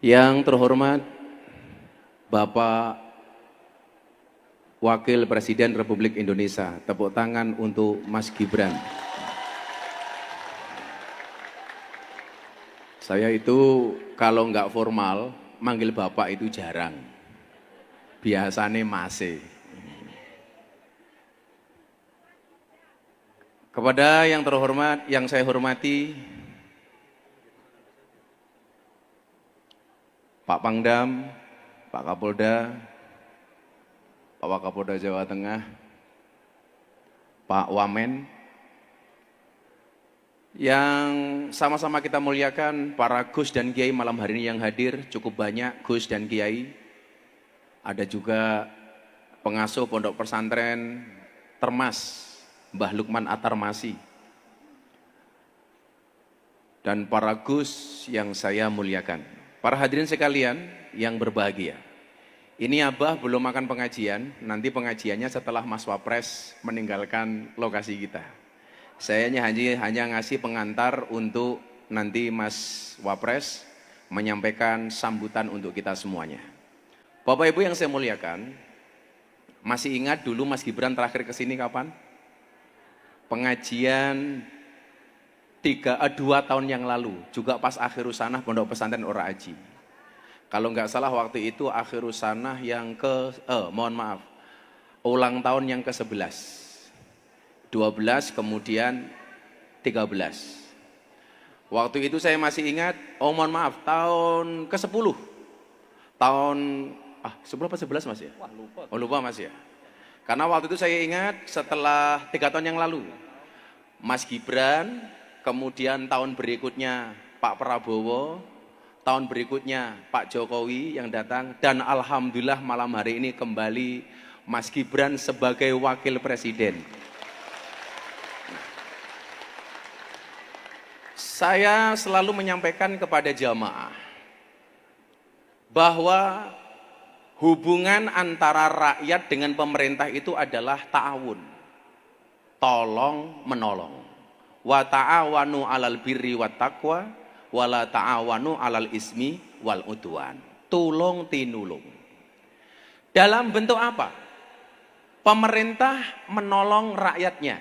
Yang terhormat Bapak Wakil Presiden Republik Indonesia, tepuk tangan untuk Mas Gibran. Saya itu kalau nggak formal, manggil Bapak itu jarang. Biasanya masih. Kepada yang terhormat, yang saya hormati, Pak Pangdam, Pak Kapolda, Pak Wakapolda Jawa Tengah, Pak Wamen, yang sama-sama kita muliakan para Gus dan Kiai malam hari ini yang hadir, cukup banyak Gus dan Kiai. Ada juga pengasuh pondok pesantren Termas, Mbah Lukman At-Tarmasi. Dan para Gus yang saya muliakan. Para hadirin sekalian yang berbahagia. Ini Abah belum makan pengajian, nanti pengajiannya setelah Mas Wapres meninggalkan lokasi kita. Saya hanya ngasih pengantar untuk nanti Mas Wapres menyampaikan sambutan untuk kita semuanya. Bapak Ibu yang saya muliakan, masih ingat dulu Mas Gibran terakhir kesini kapan? Pengajian 2 tahun yang lalu, juga pas akhirus sanah Pondok Pesantren Ora Aji. Kalau nggak salah waktu itu akhirus sanah yang ulang tahun yang ke-11. 12 kemudian 13. Waktu itu saya masih ingat, tahun ke-10. Tahun 10 apa 11 Mas ya? Lupa Mas ya. Karena waktu itu saya ingat setelah 3 tahun yang lalu, Mas Gibran, kemudian tahun berikutnya Pak Prabowo, tahun berikutnya Pak Jokowi yang datang, dan alhamdulillah malam hari ini kembali Mas Gibran sebagai wakil presiden. Saya selalu menyampaikan kepada jamaah bahwa hubungan antara rakyat dengan pemerintah itu adalah ta'awun, tolong menolong. Wa ta'awanu 'alal birri wat taqwa wa la ta'awanu 'alal ismi wal udwan. Tulung tinulung. Dalam bentuk apa? Pemerintah menolong rakyatnya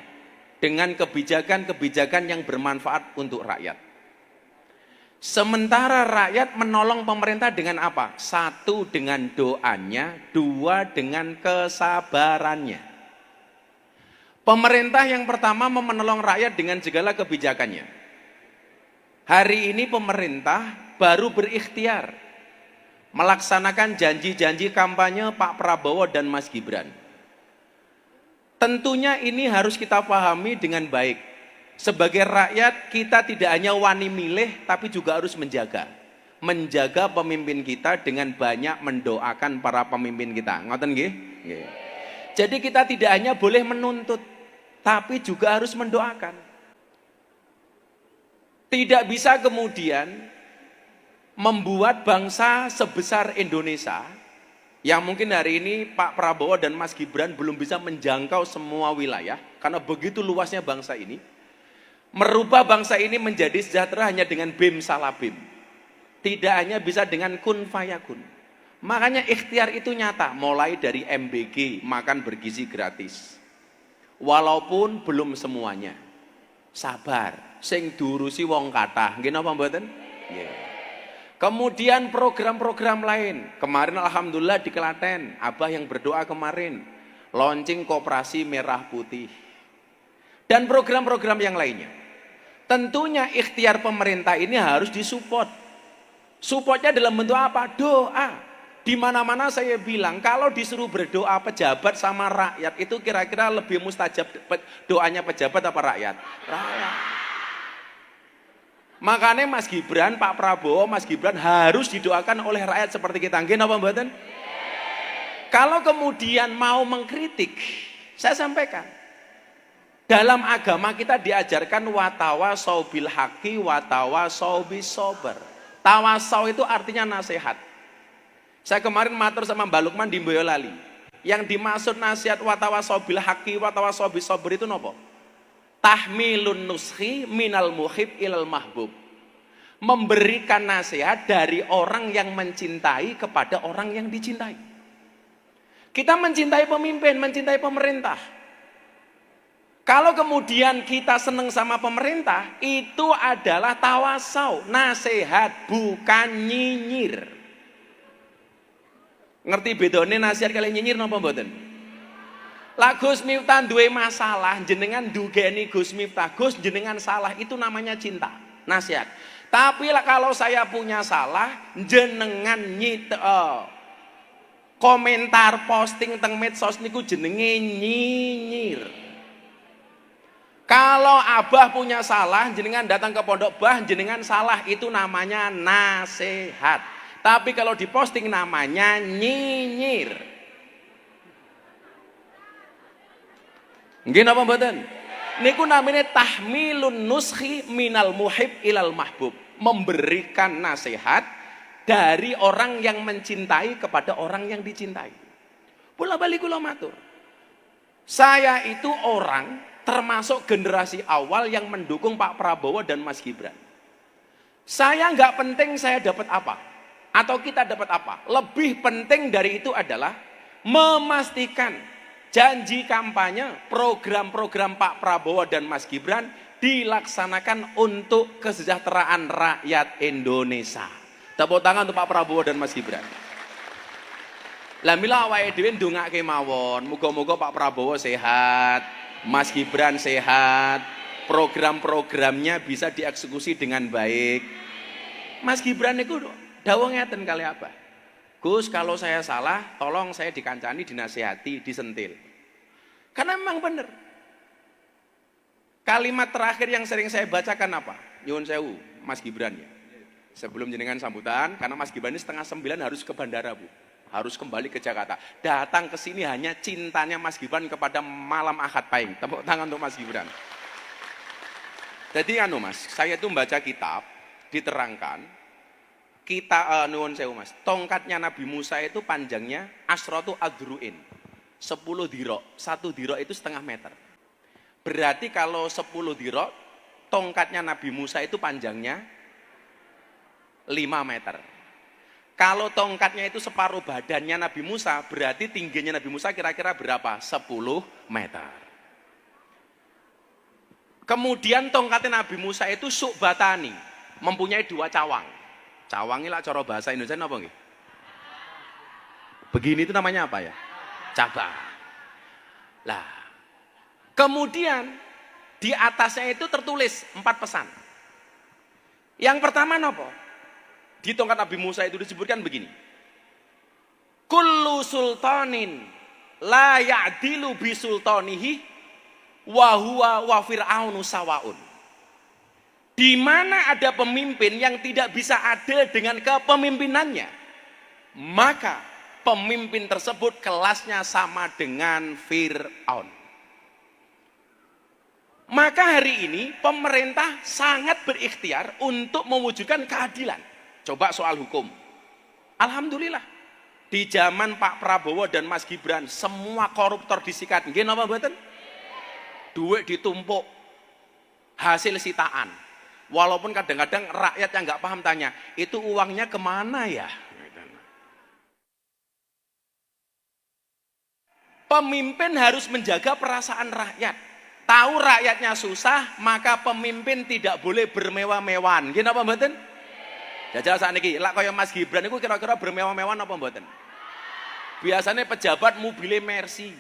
dengan kebijakan-kebijakan yang bermanfaat untuk rakyat. Sementara rakyat menolong pemerintah dengan apa? 1 dengan doanya, 2 dengan kesabarannya. Pemerintah yang pertama menolong rakyat dengan segala kebijakannya. Hari ini pemerintah baru berikhtiar melaksanakan janji-janji kampanye Pak Prabowo dan Mas Gibran. Tentunya ini harus kita pahami dengan baik. Sebagai rakyat kita tidak hanya wani milih tapi juga harus menjaga pemimpin kita dengan banyak mendoakan para pemimpin kita. Ngoten nggih? Nggih. Jadi kita tidak hanya boleh menuntut, tapi juga harus mendoakan. Tidak bisa kemudian membuat bangsa sebesar Indonesia, yang mungkin hari ini Pak Prabowo dan Mas Gibran belum bisa menjangkau semua wilayah, karena begitu luasnya bangsa ini, merubah bangsa ini menjadi sejahtera hanya dengan bim salah bim. Tidak hanya bisa dengan kun fayakun. Makanya ikhtiar itu nyata, mulai dari MBG, makan bergizi gratis. Walaupun belum semuanya. Sabar, sing durusi wong kathah. Nggih napa mboten? Nggih. Kemudian program-program lain. Kemarin alhamdulillah di Klaten, Abah yang berdoa kemarin, launching koperasi merah putih. Dan program-program yang lainnya. Tentunya ikhtiar pemerintah ini harus disupport. Supportnya dalam bentuk apa? Doa. Di mana-mana saya bilang, kalau disuruh berdoa pejabat sama rakyat, itu kira-kira lebih mustajab doanya pejabat apa rakyat? Rakyat. Makanya Mas Gibran, Pak Prabowo, Mas Gibran harus didoakan oleh rakyat seperti kita. Nggih napa mboten? Kalau kemudian mau mengkritik, saya sampaikan. Dalam agama kita diajarkan watawasau bil haqi watawasau bis sabr. Tawasau itu artinya nasihat. Saya kemarin matur sama Mbak Lukman di Boyolali. Yang dimaksud nasihat watawasau bil haqi watawasau bis sabr itu nopo? Tahmilun nuskhi minal muhib ilal mahbub. memberikan nasihat dari orang yang mencintai kepada orang yang dicintai. Kita mencintai pemimpin, mencintai pemerintah. Kalau kemudian kita seneng sama pemerintah, itu adalah tawasau, nasihat, bukan nyinyir. Ngerti bedone nasihat kali nyinyir napa mboten? Lah Gus Miftah duwe masalah, jenengan dugeni Gus Miftah, Gus jenengan salah, itu namanya cinta, nasihat. Tapi lah kalau saya punya salah, jenengan komentar posting teng medsos niku jenenge nyinyir. Kalau abah punya salah, jenengan datang ke pondok, bah jenengan salah, itu namanya nasihat. Tapi kalau diposting namanya nyinyir. Nggih napa mboten? Niku namanya tahmilun nuskhi minal muhib ilal mahbub. Memberikan nasihat dari orang yang mencintai kepada orang yang dicintai. Pula balik kula matur. Saya itu orang termasuk generasi awal yang mendukung Pak Prabowo dan Mas Gibran. Saya nggak penting saya dapat apa atau kita dapat apa. Lebih penting dari itu adalah memastikan janji kampanye, program-program Pak Prabowo dan Mas Gibran dilaksanakan untuk kesejahteraan rakyat Indonesia. Tepuk tangan untuk Pak Prabowo dan Mas Gibran. Lah mila awake dhewe ndongake mawon, muga-muga Pak Prabowo sehat, Mas Gibran sehat, program-programnya bisa dieksekusi dengan baik. Mas Gibran itu dawuh ngeten kali apa? Gus, kalau saya salah, tolong saya dikancani, dinasihati, disentil. Karena memang benar. Kalimat terakhir yang sering saya bacakan apa? Nyuwun sewu, Mas Gibran ya. Sebelum jenengan sambutan, karena Mas Gibran ini 8:30 harus ke bandara, Bu. Harus kembali ke Jakarta. Datang ke sini hanya cintanya Mas Gibran kepada malam Ahad Pahing. Tepuk tangan untuk Mas Gibran. Jadi Mas, saya itu membaca kitab, diterangkan, kita nuwun sewu Mas, tongkatnya Nabi Musa itu panjangnya asratu adruin, 10 dirok, 1 dirok itu 0,5 meter. Berarti kalau 10 dirok, tongkatnya Nabi Musa itu panjangnya 5 meter. Kalau tongkatnya itu separuh badannya Nabi Musa, berarti tingginya Nabi Musa kira-kira berapa? 10 meter. Kemudian tongkatnya Nabi Musa itu su'batani, mempunyai 2 cawang. Cawang ini lah cara bahasa Indonesia apa nggih? Begini itu namanya apa ya? Cabang. Lah, kemudian di atasnya itu tertulis 4 pesan. Yang pertama apa? Di tongkat Nabi Musa itu disebutkan begini. Kullu sultanin la ya'dilu bi sultanihi wa huwa wa fir'aunu sawaun. Di mana ada pemimpin yang tidak bisa adil dengan kepemimpinannya, maka pemimpin tersebut kelasnya sama dengan Fir'aun. Maka hari ini pemerintah sangat berikhtiar untuk mewujudkan keadilan. Coba soal hukum. Alhamdulillah. Di zaman Pak Prabowo dan Mas Gibran, semua koruptor disikat. Nggih napa mboten? Duit ditumpuk. Hasil sitaan. Walaupun kadang-kadang rakyat yang nggak paham tanya, itu uangnya kemana ya? Pemimpin harus menjaga perasaan rakyat. Tahu rakyatnya susah, maka pemimpin tidak boleh bermewah-mewahan. Nggih napa mboten? Jajal sakniki, lak kaya Mas Gibran itu kira-kira bermewah-mewahan apa mboten? Biasanya pejabat mobilnya Mercy,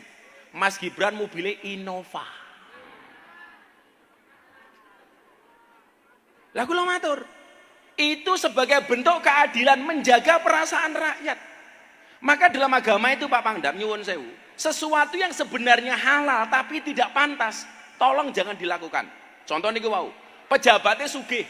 Mas Gibran mobilnya Innova. Lah kula matur, itu sebagai bentuk keadilan menjaga perasaan rakyat. Maka dalam agama itu Pak Pangdam nyuwun sewu, sesuatu yang sebenarnya halal tapi tidak pantas, tolong jangan dilakukan. Contoh niku wau, pejabatnya sugih,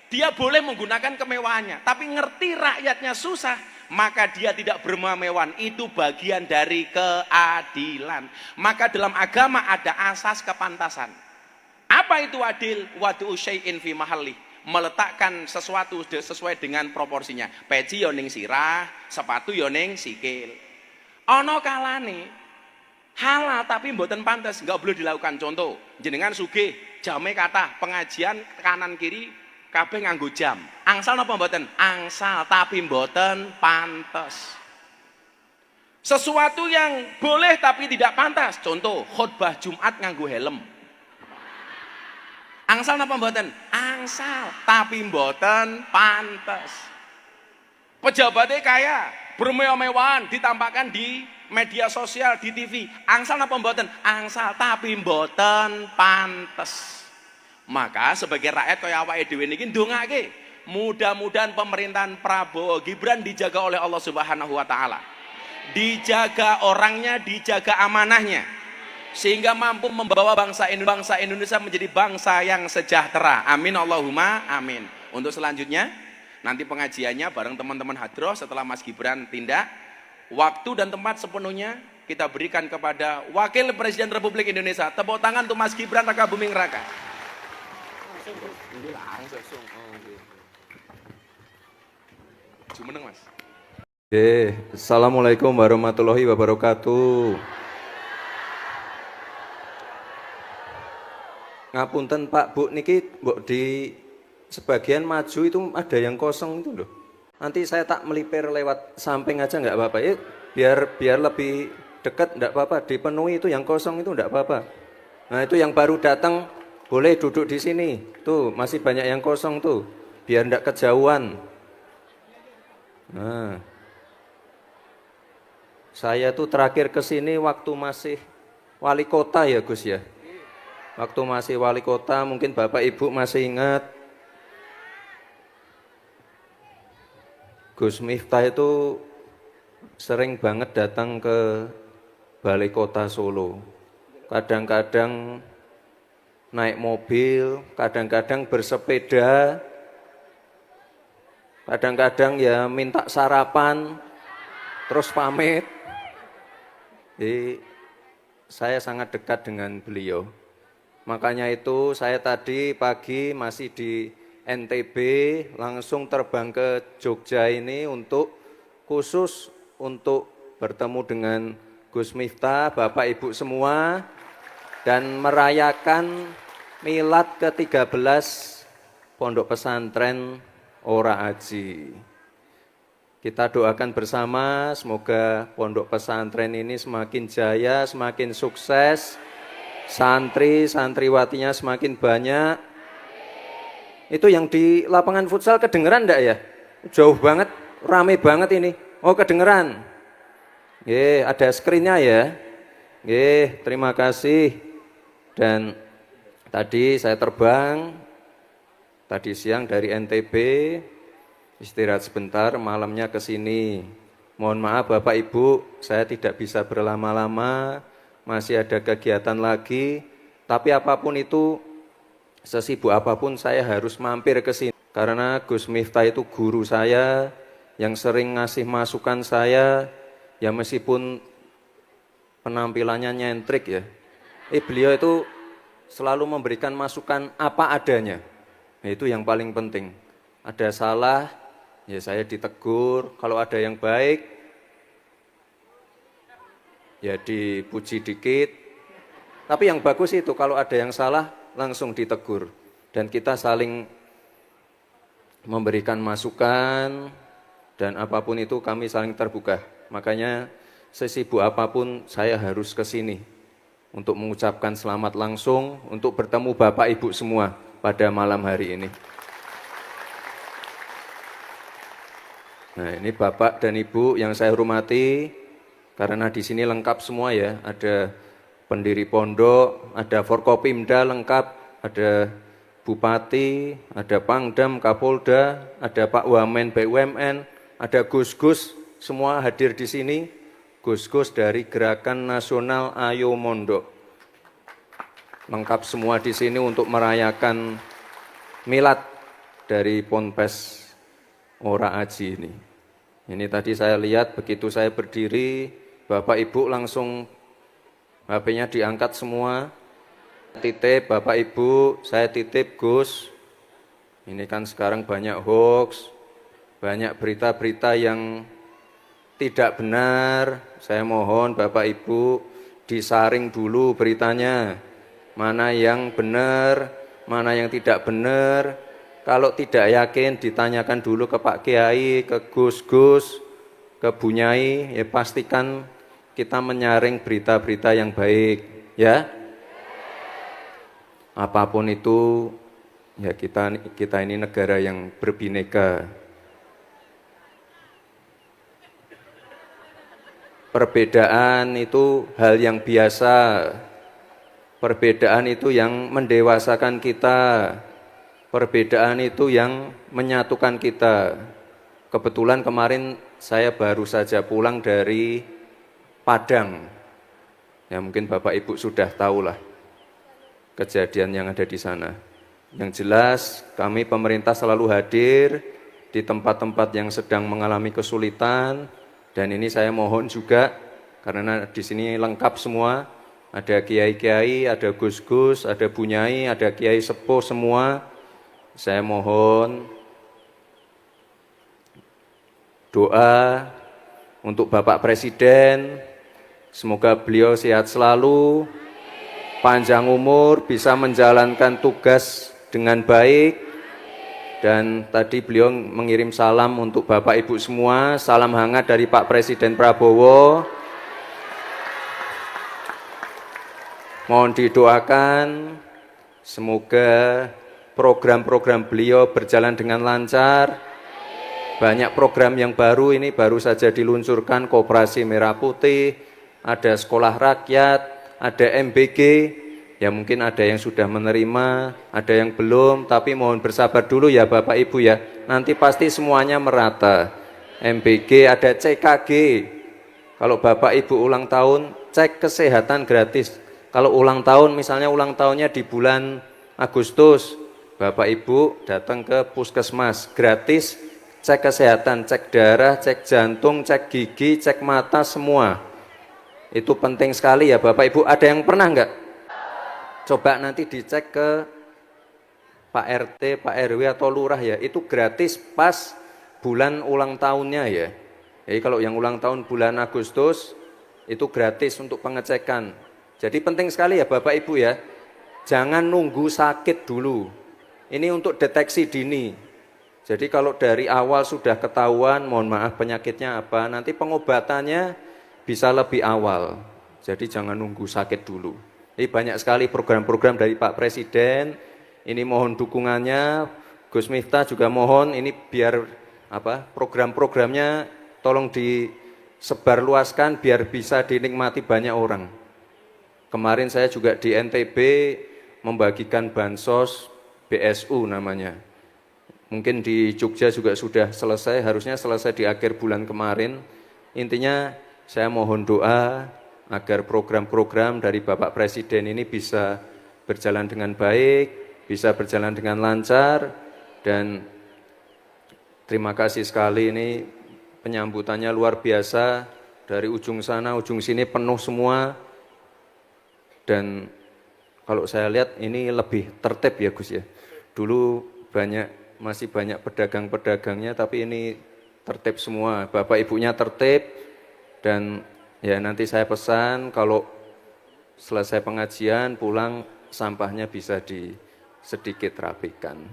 dia boleh menggunakan kemewahannya, tapi ngerti rakyatnya susah, maka dia tidak bermewah-mewahan. Itu bagian dari keadilan. Maka dalam agama ada asas kepantasan. Apa itu adil? Wadu'u syai'in fi mahalli, meletakkan sesuatu sesuai dengan proporsinya. Peci yo ning sirah, sepatu yo ning sikil. Ana kalane halal tapi mboten pantas, enggak boleh dilakukan. Contoh, jenengan sugih, jame kathah, pengajian kanan kiri kabeh nganggo jam. Angsal napa mboten? Angsal, tapi mboten pantes. Sesuatu yang boleh tapi tidak pantas. Contoh, khutbah Jumat nganggo helm. Angsal napa mboten? Angsal, tapi mboten pantes. Pejabatnya kaya, bermewah-mewahan, ditampakkan di media sosial, di TV. Angsal napa mboten? Angsal, tapi mboten pantes. Maka sebagai rakyat kaya awake dhewe niki ndongake, mudah-mudahan pemerintahan Prabowo Gibran dijaga oleh Allah Subhanahu wa taala. Dijaga orangnya, dijaga amanahnya, sehingga mampu membawa bangsa Indonesia menjadi bangsa yang sejahtera. Amin Allahumma amin. Untuk selanjutnya nanti pengajiannya bareng teman-teman hadroh setelah Mas Gibran tindak. Waktu dan tempat sepenuhnya kita berikan kepada Wakil Presiden Republik Indonesia. Tepuk tangan untuk Mas Gibran Raka Buming Raka. Jumeneng Mas. Assalamualaikum warahmatullahi wabarakatuh. Ngapunten Pak Bu, niki mbok di sebagian maju itu ada yang kosong itu loh. Nanti saya tak melipir lewat samping aja nggak apa-apa ya, biar lebih dekat nggak apa-apa, dipenuhi itu yang kosong itu nggak apa-apa. Nah itu yang baru datang boleh duduk di sini, tuh masih banyak yang kosong tuh, biar nggak kejauhan. Nah, saya tuh terakhir ke sini waktu masih wali kota ya Gus ya. Waktu masih wali kota mungkin Bapak Ibu masih ingat. Gus Miftah itu sering banget datang ke Balai Kota Solo. Kadang-kadang naik mobil, kadang-kadang bersepeda, kadang-kadang ya minta sarapan, terus pamit. Jadi saya sangat dekat dengan beliau. Makanya itu saya tadi pagi masih di NTB, langsung terbang ke Jogja ini khusus untuk bertemu dengan Gus Miftah, Bapak Ibu semua, dan merayakan milad ke-13 Pondok Pesantren Ora Aji. Kita doakan bersama semoga pondok pesantren ini semakin jaya, semakin sukses, santri-santriwatinya semakin banyak. Itu yang di lapangan futsal kedengeran enggak ya? Jauh banget, rame banget ini. Oh kedengeran. Ada screen-nya ya. Terima kasih. Dan tadi saya terbang, tadi siang dari NTB, istirahat sebentar, malamnya ke sini. Mohon maaf Bapak Ibu, saya tidak bisa berlama-lama, masih ada kegiatan lagi. Tapi apapun itu, sesibuk apapun saya harus mampir ke sini. Karena Gus Miftah itu guru saya, yang sering ngasih masukan saya, ya meskipun penampilannya nyentrik ya. Beliau itu selalu memberikan masukan apa adanya. Nah, itu yang paling penting. Ada salah, ya saya ditegur. Kalau ada yang baik, ya dipuji dikit. Tapi yang bagus itu kalau ada yang salah, langsung ditegur. Dan kita saling memberikan masukan, dan apapun itu kami saling terbuka. Makanya sesibuk apapun saya harus ke sini untuk mengucapkan selamat langsung, untuk bertemu Bapak Ibu semua pada malam hari ini. Nah, ini Bapak dan Ibu yang saya hormati, karena di sini lengkap semua ya, ada pendiri pondok, ada Forkopimda lengkap, ada Bupati, ada Pangdam, Kapolda, ada Pak Wamen BUMN, ada Gus-Gus, semua hadir di sini. Gus-Gus dari Gerakan Nasional Ayo Mondok. Lengkap semua di sini untuk merayakan milad dari Ponpes Ora Aji ini. Ini tadi saya lihat begitu saya berdiri, Bapak Ibu langsung HP-nya diangkat semua. Titip Bapak Ibu, saya titip Gus. Ini kan sekarang banyak hoax, banyak berita-berita yang tidak benar. Saya mohon Bapak Ibu disaring dulu beritanya. Mana yang benar, mana yang tidak benar. Kalau tidak yakin ditanyakan dulu ke Pak Kiai, ke Gus-Gus, ke Bu Nyai, ya pastikan kita menyaring berita-berita yang baik, ya. Apapun itu, ya kita ini negara yang berbineka. Perbedaan itu hal yang biasa. Perbedaan itu yang mendewasakan kita. Perbedaan itu yang menyatukan kita. Kebetulan kemarin saya baru saja pulang dari Padang. Ya mungkin Bapak Ibu sudah tahulah kejadian yang ada di sana. Yang jelas kami pemerintah selalu hadir di tempat-tempat yang sedang mengalami kesulitan, dan ini saya mohon juga karena di sini lengkap semua, ada kiai-kiai, ada gus-gus, ada Bu Nyai, ada kiai sepuh semua. Saya mohon doa untuk Bapak Presiden, semoga beliau sehat selalu, panjang umur, bisa menjalankan tugas dengan baik. Dan tadi beliau mengirim salam untuk Bapak Ibu semua, salam hangat dari Pak Presiden Prabowo. Mohon didoakan, semoga program-program beliau berjalan dengan lancar. Banyak program yang baru ini baru saja diluncurkan, Koperasi Merah Putih, ada sekolah rakyat, ada MBG. Ya mungkin ada yang sudah menerima, ada yang belum, tapi mohon bersabar dulu ya Bapak Ibu ya. Nanti pasti semuanya merata. MBG, ada CKG. Kalau Bapak Ibu ulang tahun, cek kesehatan gratis. Kalau ulang tahun, misalnya ulang tahunnya di bulan Agustus, Bapak Ibu datang ke puskesmas, gratis, cek kesehatan, cek darah, cek jantung, cek gigi, cek mata, semua. Itu penting sekali ya Bapak Ibu. Ada yang pernah enggak? Coba nanti dicek ke Pak RT, Pak RW atau lurah ya, itu gratis pas bulan ulang tahunnya ya. Jadi kalau yang ulang tahun bulan Agustus, itu gratis untuk pengecekan. Jadi penting sekali ya Bapak Ibu ya, jangan nunggu sakit dulu. Ini untuk deteksi dini. Jadi kalau dari awal sudah ketahuan, mohon maaf penyakitnya apa, nanti pengobatannya bisa lebih awal. Jadi jangan nunggu sakit dulu. Ini banyak sekali program-program dari Pak Presiden. Ini mohon dukungannya. Gus Miftah juga mohon ini biar program-programnya tolong disebarluaskan biar bisa dinikmati banyak orang. Kemarin saya juga di NTB membagikan bansos BSU namanya. Mungkin di Jogja juga sudah selesai, harusnya selesai di akhir bulan kemarin. Intinya saya mohon doa agar program-program dari Bapak Presiden ini bisa berjalan dengan baik, bisa berjalan dengan lancar, dan terima kasih sekali ini penyambutannya luar biasa, dari ujung sana, ujung sini penuh semua. Dan kalau saya lihat ini lebih tertib ya Gus ya. Dulu masih banyak pedagang-pedagangnya, tapi ini tertib semua. Bapak ibunya tertib, dan ya nanti saya pesan kalau selesai pengajian pulang sampahnya bisa sedikit rapikan.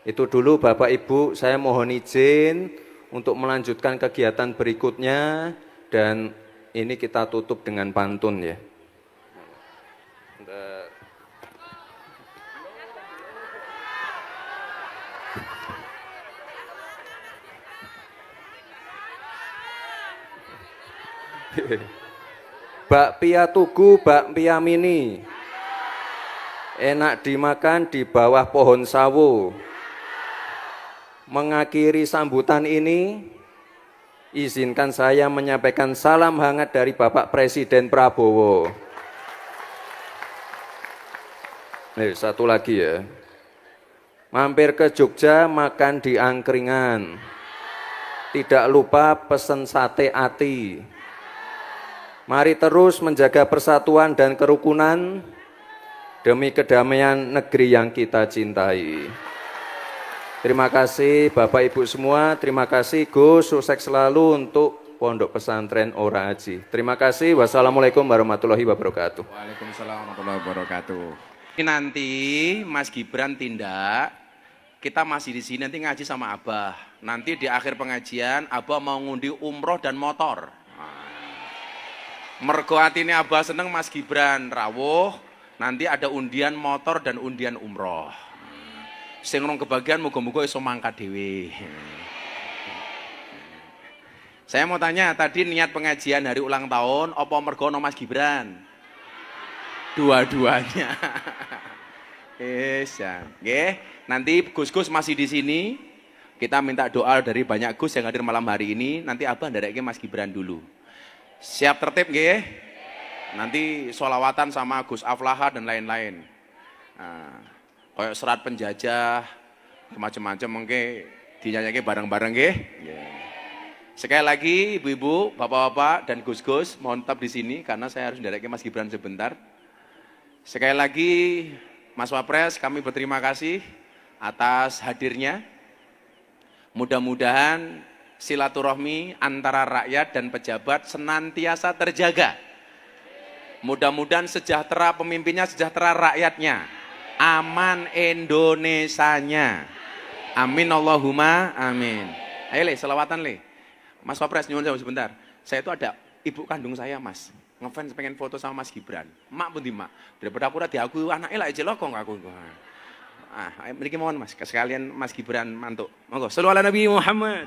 Itu dulu Bapak Ibu, saya mohon izin untuk melanjutkan kegiatan berikutnya, dan ini kita tutup dengan pantun ya. Bakpia Tugu, bakpia mini, enak dimakan di bawah pohon sawo. Mengakhiri sambutan ini, izinkan saya menyampaikan salam hangat dari Bapak Presiden Prabowo. Satu lagi ya, mampir ke Jogja makan di angkringan, tidak lupa pesen sate ati. Mari terus menjaga persatuan dan kerukunan demi kedamaian negeri yang kita cintai. Terima kasih Bapak Ibu semua, terima kasih Gus, sukses selalu untuk Pondok Pesantren Ora Aji. Terima kasih, wassalamualaikum warahmatullahi wabarakatuh. Waalaikumsalam warahmatullahi wabarakatuh. Nanti Mas Gibran tindak kita masih di sini nanti ngaji sama Abah. Nanti di akhir pengajian Abah mau ngundi umroh dan motor. Mergo atine Abah seneng Mas Gibran rawuh, nanti ada undian motor dan undian umroh. Sing rong kebagian muga-muga iso mangkat dhewe. Saya mau tanya, tadi niat pengajian hari ulang tahun apa mergo ono Mas Gibran? Dua-duanya. Ya. Nggih, nanti Gus-gus masih di sini. Kita minta doa dari banyak Gus yang hadir malam hari ini. Nanti Abah ndareke Mas Gibran dulu. Siap tertib nggih? Nanti sholawatan sama Gus Aflaha dan lain-lain. Nah, kayak serat penjajah, macam-macam mungkin dinyanyikan bareng-bareng nggih. Sekali lagi ibu-ibu, bapak-bapak dan Gus-gus mohon tetap di sini karena saya harus ndareke Mas Gibran sebentar. Sekali lagi Mas Wapres, kami berterima kasih atas hadirnya. Mudah-mudahan silaturahmi antara rakyat dan pejabat senantiasa terjaga. Mudah-mudahan sejahtera pemimpinnya, sejahtera rakyatnya. Aman Indonesianya. Amin Allahumma amin. Ayo Le, selawatan Le. Mas Wapres, nyuwun sebentar. Saya itu ada ibu kandung saya Mas. Ngefans pengen foto sama Mas Gibran. Mak pun di mak. Daripada aku udah diaku anaknya lah aja kok aku. Mriki mohon Mas, sekalian Mas Gibran mantuk. Monggo, shallu ala Nabi Muhammad.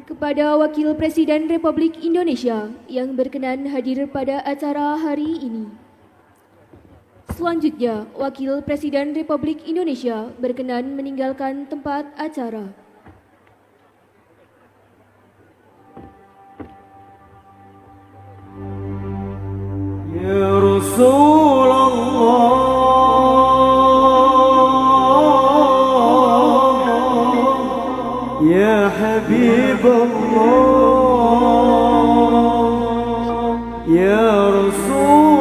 Kepada Wakil Presiden Republik Indonesia yang berkenan hadir pada acara hari ini. Selanjutnya, Wakil Presiden Republik Indonesia berkenan meninggalkan tempat acara. Ya Rasulullah, Ya Habibullah, Ya Rasulullah,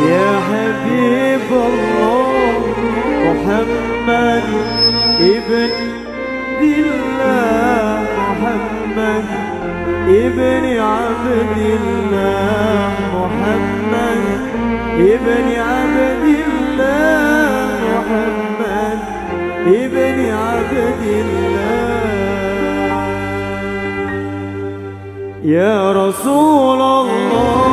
Ya Habibullah, Muhammad ibn Abdillah, Muhammad ibn Abdillah, Muhammad ibn Abdillah, Muhammad ibn Abdillah, Ya Rasulullah.